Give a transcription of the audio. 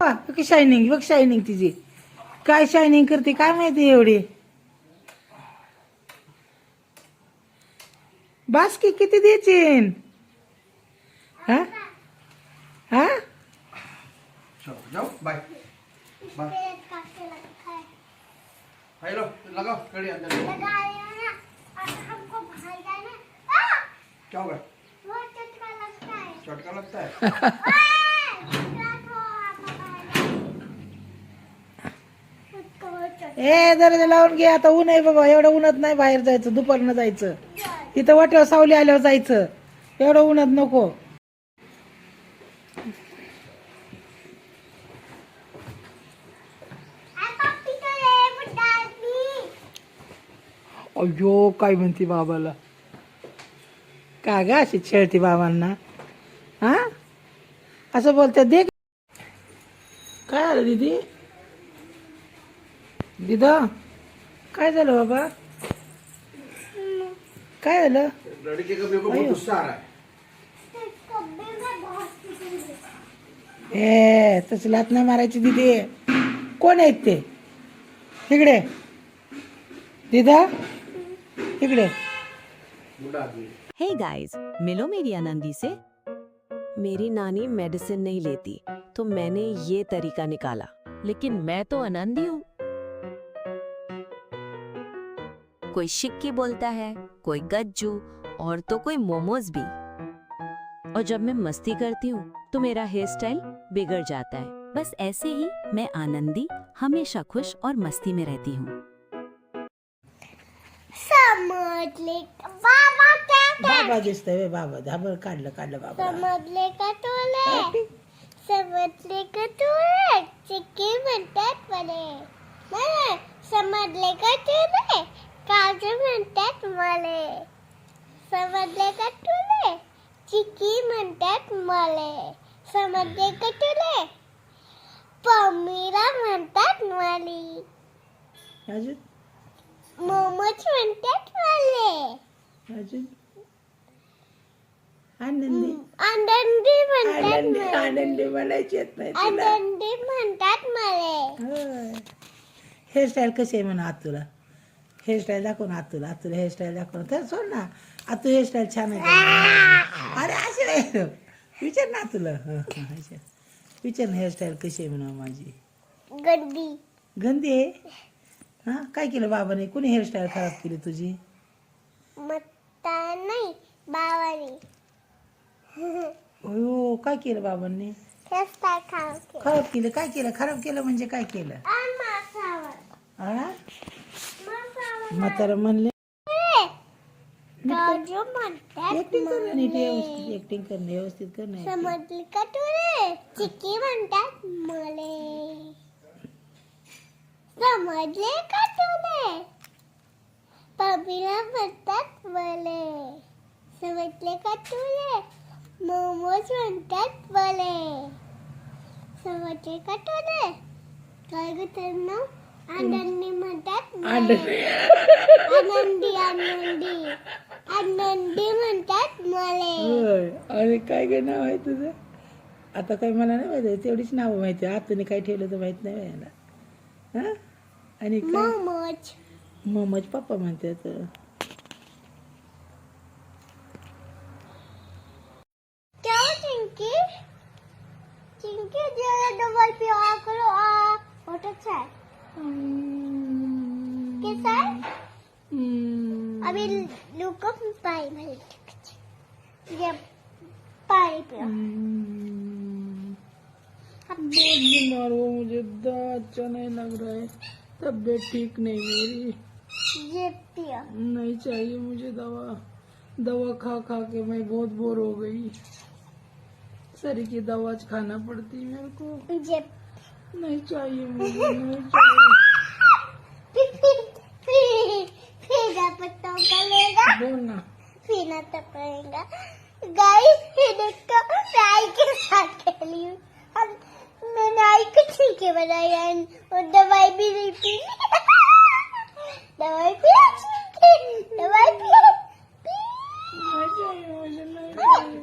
की शायनिंग बघ, शायनिंग तिची काय शायनिंग करते काय माहिती एवढी. बास की किती द्यायची. हा हा जाओ बाय बाय. हेलो लगाओ कड़ी अंदर क्या होगा. चटका लगता है. ए दरवाजा लावून घे आता. ऊन आहे बाबा, एवढं उन्हात नाही बाहेर जायचं. दुपारनं जायचं, तिथं वाट्यावर सावली आल्यावर जायचं. एवढं उन्हात नको. अयो काय म्हणते बाबाला. का ग अशी खेळते बाबांना. हा असं बोलते. दे काय आलं दीदी. दिदा काय झालं बाबा. काय झालं. लड़के का मेरे को बहुत गुस्सा आ रहा है. ए तसं लात नाही मारायची दीदी. कोण आहेत ते. इकडे दिदा इकडे. बुढ़ा आदमी. हे गाइस, मिलो मेरी आनंदी से। मेरी नानी मेडिसिन नहीं लेती तो मैंने ये तरीका निकाला, लेकिन मैं तो आनंदी हूँ। कोई शिक्की बोलता है, कोई गज्जू और तो कोई मोमोज भी। और जब मैं मस्ती करती हूँ तो मेरा हेयर स्टाइल बिगड़ जाता है। बस ऐसे ही मैं आनंदी हमेशा खुश और मस्ती में रहती हूँ। समजले बाबा क्या बाबा दिसतंय बाबा. धाबर काढलं काढलं बाबा. समजले का तुले. समजले का तुले. चिक्की म्हणतात मला. समजले का तुले. काजू म्हणतात मला. समजले का तुले. चिक्की म्हणतात मला. समजले का तुले. पमीरा म्हणतात मला. अजून मोमोज म्हणतात मला. अजून आनंदी. आनंदी म्हणतात आनंदी मला. आनंदी म्हणायची येत नाही तुला. आनंदी म्हणतात मला. हेअरस्टाईल कशी आहे म्हणा आतुला. हेअरस्टाईल दाखव ना आतुला. आतुला हेअरस्टाईल दाखव तर सोड ना. आतू हेअरस्टाईल छान आहे का? अरे असे नाही. विचार ना तुला. विचार ना हेअरस्टाईल कशी आहे म्हणा माझी. गंदी. गंदी आहे. हा काय केलं बाबाने. कोणी हेअरस्टाईल खराब केली तुझी. मत्ता नाही बाबाने. हो काय केलं बाबांनी. हेअरस्टाईल खराब केली. खराब केलं. काय केलं खराब केलं म्हणजे काय केलं. मासावर. हा म्हातारा म्हणले. काजू म्हणतात ऍक्टिंग कर मला. नीट व्यवस्थित. ऍक्टिंग कर व्यवस्थित कर नाही. समजली का तुले. चिक्की म्हणतात मला. समजले का तुले. पमीरा म्हणतात मला. समजले का तुले. मोमोज म्हणतात मला. समजले का तुले. काय ग त्याचं नाव. आनंदी म्हणतात मला. आनंदी आनंदी आनंदी म्हणतात मला. होय. अरे काय काय नाव आहे तुझं. आता काय मला नाही माहिती. तेवढीच नावं माहिती. आतून काय ठेवलं तर माहित नाही मला. हा आणि काय मोमोज. मोमोज पप्पा म्हणतात. क्या चिंकी. चिंकी जरा दवाई पिया करो. बहुत अच्छा है. कैसा है. अभी लुको पानी में ये पानी पियो. बहुत बीमार हो. मुझे अच्छा नहीं लग रहा है. तबीयत ठीक नहीं मेरी. ये पियो. नहीं चाहिए मुझे दवा. दवा खा खा के मैं बहुत बोर हो गई. सर की दवा खाना पड़ती मेरे को. ये नहीं चाहिए मुझे. नहीं चाहिए. पीना पत्ता करेगा. बोल ना. पीना तो करेगा. गाइस देखो नाई के साथ खेली हूँ. मैं नाई को छीके बनाया और दवाई भी नहीं पी. दवाई पी. दवाई पी. नहीं चाहिए मुझे. नहीं चाहिए.